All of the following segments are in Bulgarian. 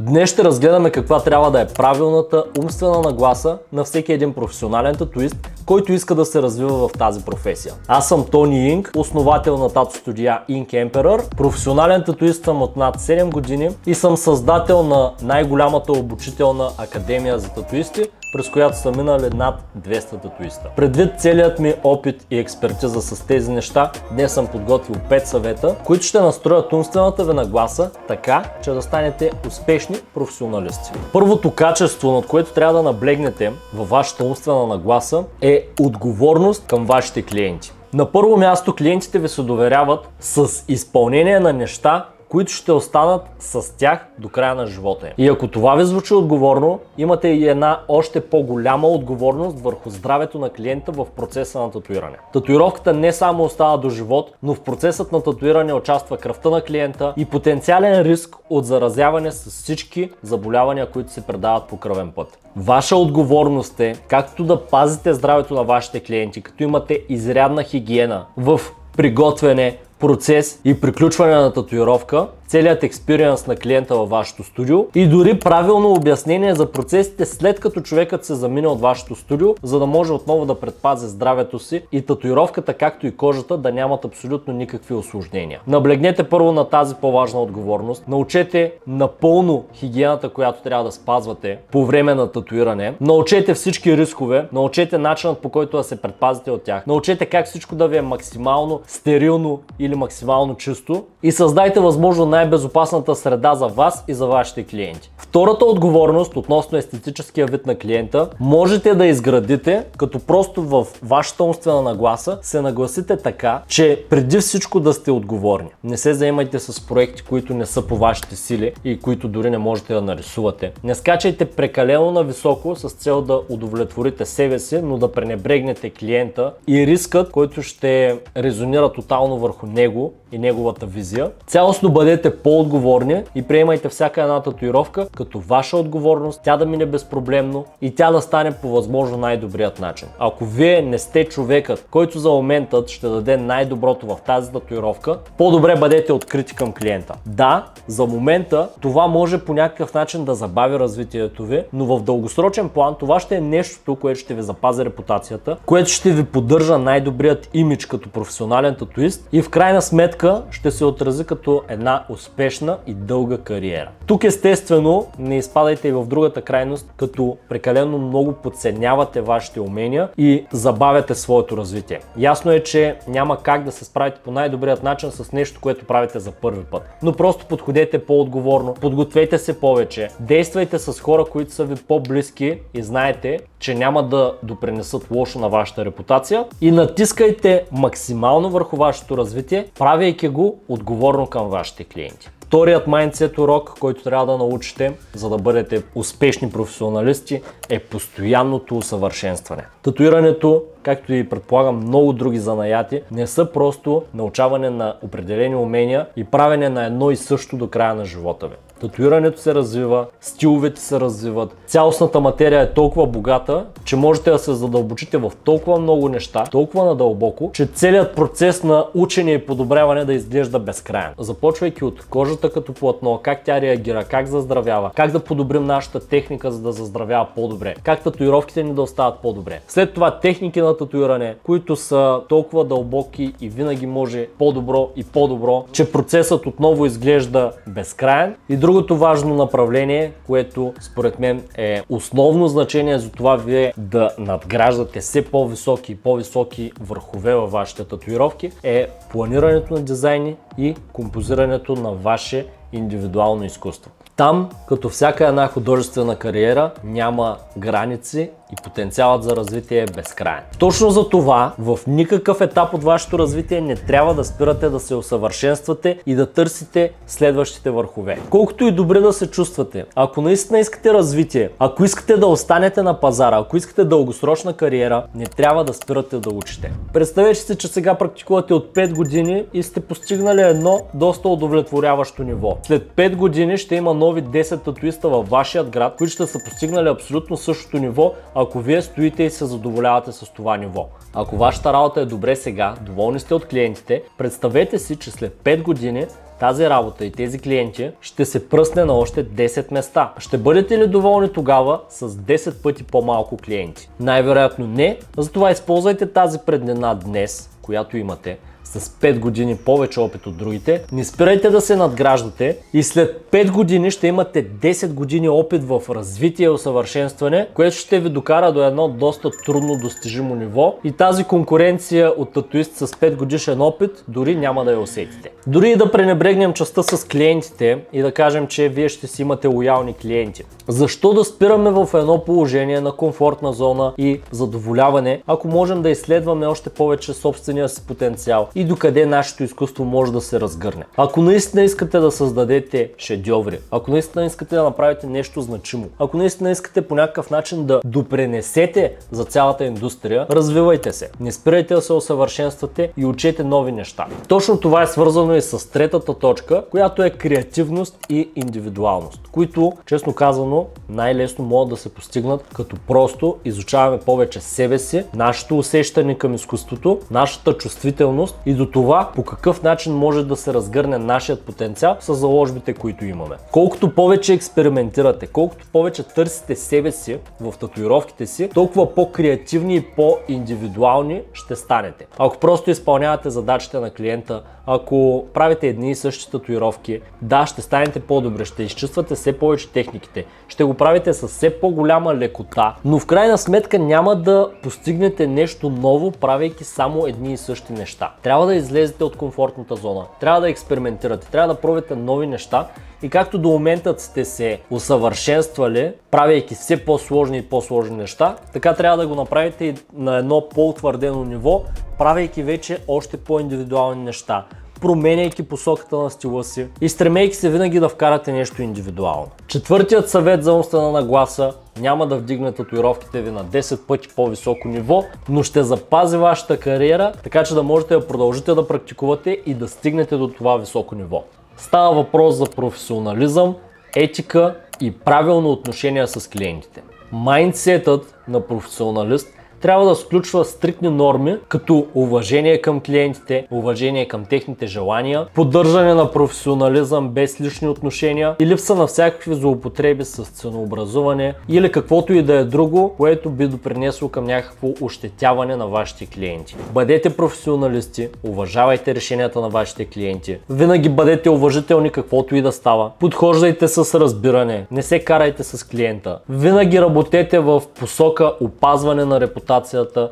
Днес ще разгледаме каква трябва да е правилната умствена нагласа на всеки един професионален татуист, който иска да се развива в тази професия. Аз съм Тони Инк, основател на тату студия Ink Emperor, професионален татуист съм от над 7 години и съм създател на най-голямата обучителна академия за татуисти, през която са минали над 200 татуиста. Предвид целият ми опит и експертиза с тези неща, днес съм подготвил 5 съвета, които ще настроят умствената ви нагласа така, че да станете успешни професионалисти. Първото качество, над което трябва да наблегнете във вашата умствена нагласа, е отговорност към вашите клиенти. На първо място, клиентите ви се доверяват с изпълнение на неща, които ще останат с тях до края на живота им. И ако това ви звучи отговорно, имате и една още по-голяма отговорност върху здравето на клиента в процеса на татуиране. Татуировката не само остава до живот, но в процесът на татуиране участва кръвта на клиента и потенциален риск от заразяване с всички заболявания, които се предават по кръвен път. Ваша отговорност е както да пазите здравето на вашите клиенти, като имате изрядна хигиена в приготвяне, процес и приключване на татуировка, целият експириенс на клиента във вашето студио и дори правилно обяснение за процесите след като човекът се замине от вашето студио, за да може отново да предпази здравето си и татуировката, както и кожата, да нямат абсолютно никакви усложнения. Наблегнете първо на тази по-важна отговорност, научете напълно хигиената, която трябва да спазвате по време на татуиране, научете всички рискове, научете начинът, по който да се предпазите от тях, научете как всичко да ви е максимално стерилно или максимално чисто и създайте възможно най-безопасната среда за вас и за вашите клиенти. Втората отговорност относно естетическия вид на клиента можете да изградите, като просто в вашата умствена нагласа се нагласите така, че преди всичко да сте отговорни. Не се заемайте с проекти, които не са по вашите сили и които дори не можете да нарисувате. Не скачайте прекалено нависоко с цел да удовлетворите себе си, но да пренебрегнете клиента и рискът, който ще резонира тотално върху него и неговата визия. Цялостно бъдете по-отговорни и приемайте всяка една татуировка като ваша отговорност, тя да мине безпроблемно и тя да стане по възможно най-добрият начин. Ако вие не сте човекът, който за моментът ще даде най-доброто в тази татуировка, по-добре бъдете открити към клиента. Да, за момента това може по някакъв начин да забави развитието ви, но в дългосрочен план това ще е нещото, което ще ви запази репутацията, което ще ви поддържа най-добрият имидж като професионален татуист и в крайна сметка ще се отрази като една успешна и дълга кариера. Тук естествено не изпадайте и в другата крайност, като прекалено много подценявате вашите умения и забавяте своето развитие. Ясно е, че няма как да се справите по най-добрият начин с нещо, което правите за първи път. Но просто подходете по-отговорно, подгответе се повече, действайте с хора, които са ви по-близки и знаете, че няма да допринесат лошо на вашата репутация и натискайте максимално върху вашето развитие, правейки го отговорно към вашите клиенти. Вторият майндсет урок, който трябва да научите, за да бъдете успешни професионалисти, е постоянното усъвършенстване. Татуирането, както и предполагам много други занаяти, не са просто научаване на определени умения и правене на едно и също до края на живота ви. Татуирането се развива, стиловете се развиват, цялостната материя е толкова богата, че можете да се задълбочите в толкова много неща, толкова надълбоко, че целият процес на учене и подобряване да изглежда безкрайен. Започвайки от кожата като платно, как тя реагира, как заздравява, как да подобрим нашата техника, за да заздравява по-добре, как татуировките ни да остават по-добре. След това техники на татуиране, които са толкова дълбоки и винаги може по-добро и по-добро, че процесът отново изглежда безкрайен. И другото важно направление, което според мен е основно значение за това вие да надграждате все по-високи и по-високи върхове във вашите татуировки, е планирането на дизайни и композирането на ваше индивидуално изкуство. Там, като всяка една художествена кариера, няма граници и потенциалът за развитие е безкрайен. Точно за това в никакъв етап от вашето развитие не трябва да спирате да се усъвършенствате и да търсите следващите върхове. Колкото и добре да се чувствате, ако наистина искате развитие, ако искате да останете на пазара, ако искате дългосрочна кариера, не трябва да спирате да учите. Представете си, че сега практикувате от 5 години и сте постигнали едно доста удовлетворяващо ниво. След 5 години ще има нови 10 татуиста във вашия град, които ще са постигнали абсолютно същото ниво, ако вие стоите и се задоволявате с това ниво. Ако вашата работа е добре сега, доволни сте от клиентите, представете си, че след 5 години тази работа и тези клиенти ще се пръсне на още 10 места. Ще бъдете ли доволни тогава с 10 пъти по-малко клиенти? Най-вероятно не, затова използвайте тази преднина днес, която имате, с 5 години повече опит от другите, не спирайте да се надграждате и след 5 години ще имате 10 години опит в развитие и усъвършенстване, което ще ви докара до едно доста трудно достижимо ниво и тази конкуренция от татуист с 5 годишен опит дори няма да я усетите. Дори и да пренебрегнем частта с клиентите и да кажем, че вие ще си имате лоялни клиенти. Защо да спираме в едно положение на комфортна зона и задоволяване, ако можем да изследваме още повече собствения си потенциал и докъде нашето изкуство може да се разгърне? Ако наистина искате да създадете шедьоври, ако наистина искате да направите нещо значимо, ако наистина искате по някакъв начин да допренесете за цялата индустрия, развивайте се. Не спирайте да се усъвършенствате и учете нови неща. Точно това е свързано и с третата точка, която е креативност и индивидуалност, които, честно казано, най-лесно могат да се постигнат, като просто изучаваме повече себе си, нашето усещане към изкуството, нашата чувствителност и до това по какъв начин може да се разгърне нашият потенциал с заложбите, които имаме. Колкото повече експериментирате, колкото повече търсите себе си в татуировките си, толкова по-креативни и по-индивидуални ще станете. Ако просто изпълнявате задачите на клиента, ако правите едни и същи татуировки, да, ще станете по-добре, ще изчиствате все повече техниките, ще го правите с все по-голяма лекота, но в крайна сметка няма да постигнете нещо ново, правейки само едни и същи неща. Трябва да излезете от комфортната зона, трябва да експериментирате, трябва да пробвате нови неща и както до момента сте се усъвършенствали, правейки все по-сложни и по-сложни неща, така трябва да го направите и на едно по-утвърдено ниво, правейки вече още по-индивидуални неща, променяйки посоката на стила си и стремейки се винаги да вкарате нещо индивидуално. Четвъртият съвет за умствена нагласа няма да вдигне татуировките ви на 10 пъти по-високо ниво, но ще запази вашата кариера, така че да можете да продължите да практикувате и да стигнете до това високо ниво. Става въпрос за професионализъм, етика и правилно отношение с клиентите. Майндсетът на професионалист трябва да включва стриктни норми, като уважение към клиентите, уважение към техните желания, поддържане на професионализъм без лични отношения и липса на всякакви злоупотреби с ценообразуване или каквото и да е друго, което би допринесло към някакво ощетяване на вашите клиенти. Бъдете професионалисти, уважавайте решенията на вашите клиенти, винаги бъдете уважителни каквото и да става, подхождайте с разбиране, не се карайте с клиента, винаги работете в посока опазване на репутацията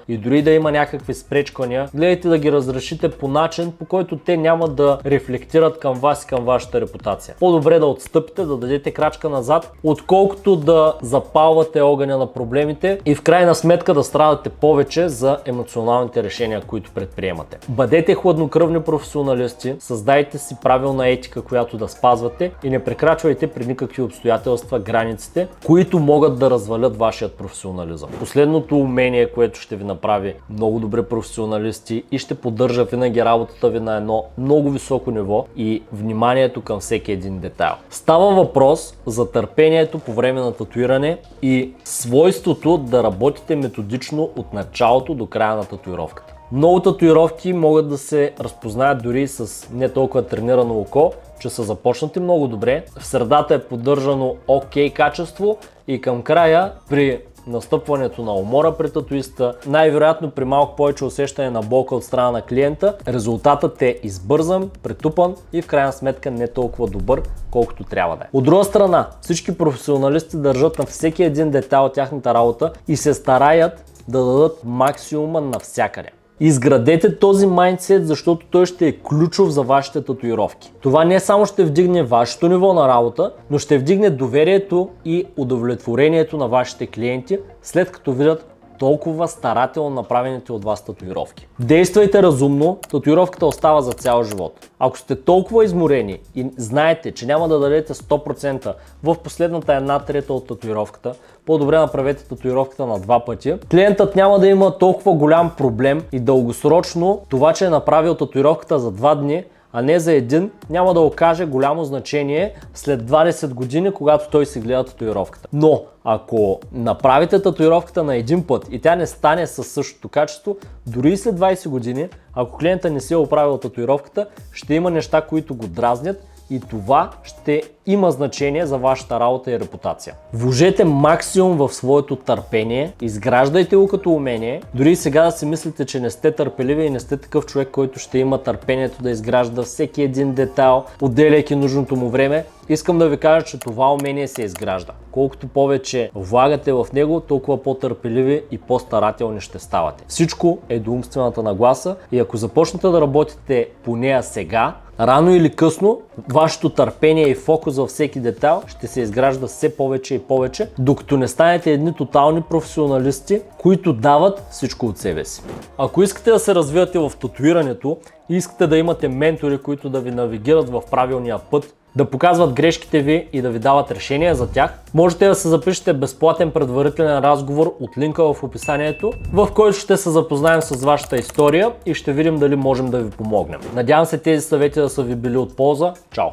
и дори да има някакви спречквания, гледайте да ги разрешите по начин, по който те няма да рефлектират към вас и към вашата репутация. По-добре да отстъпите, да дадете крачка назад, отколкото да запалвате огъня на проблемите и в крайна сметка да страдате повече за емоционалните решения, които предприемате. Бъдете хладнокръвни професионалисти, създайте си правилна етика, която да спазвате и не прекрачвайте при никакви обстоятелства границите, които могат да развалят вашият професионализъм. Последното умение, което ще ви направи много добре професионалисти и ще поддържа винаги работата ви на едно много високо ниво и вниманието към всеки един детайл. Става въпрос за търпението по време на татуиране и свойството да работите методично от началото до края на татуировката. Много татуировки могат да се разпознаят дори с не толкова тренирано око, че са започнати много добре, в средата е поддържано окей качество и към края при настъпването на умора при татуиста, най-вероятно при малко повече усещане на болка от страна на клиента, резултатът е избързан, претупан и в крайна сметка не толкова добър, колкото трябва да е. От друга страна, всички професионалисти държат на всеки един детайл от тяхната работа и се стараят да дадат максимума навсякъде. Изградете този майндсет, защото той ще е ключов за вашите татуировки. Това не само ще вдигне вашето ниво на работа, но ще вдигне доверието и удовлетворението на вашите клиенти, след като видят толкова старателно направените от вас татуировки. Действайте разумно, татуировката остава за цял живот. Ако сте толкова изморени и знаете, че няма да дадете 100% в последната 1/3 от татуировката, по-добре направете татуировката на 2 пъти. Клиентът няма да има толкова голям проблем и дългосрочно това, че е направил татуировката за 2 дни, а не за един, няма да окаже голямо значение след 20 години, когато той си гледа татуировката. Но ако направите татуировката на един път и тя не стане със същото качество, дори и след 20 години, ако клиента не си е оправил татуировката, ще има неща, които го дразнят и това ще има значение за вашата работа и репутация. Вложете максимум в своето търпение, изграждайте го като умение. Дори и сега да си мислите, че не сте търпеливи и не сте такъв човек, който ще има търпението да изгражда всеки един детайл, отделяйки нужното му време, искам да ви кажа, че това умение се изгражда. Колкото повече влагате в него, толкова по-търпеливи и по-старателни ще ставате. Всичко е до умствената нагласа и ако започнете да работите по нея сега, рано или късно, вашето търпение и фокус във всеки детайл ще се изгражда все повече и повече, докато не станете едни тотални професионалисти, които дават всичко от себе си. Ако искате да се развивате в татуирането и искате да имате ментори, които да ви навигират в правилния път, да показват грешките ви и да ви дават решения за тях, можете да се запишете безплатен предварителен разговор от линка в описанието, в който ще се запознаем с вашата история и ще видим дали можем да ви помогнем. Надявам се тези съвети да са ви били от полза. Чао!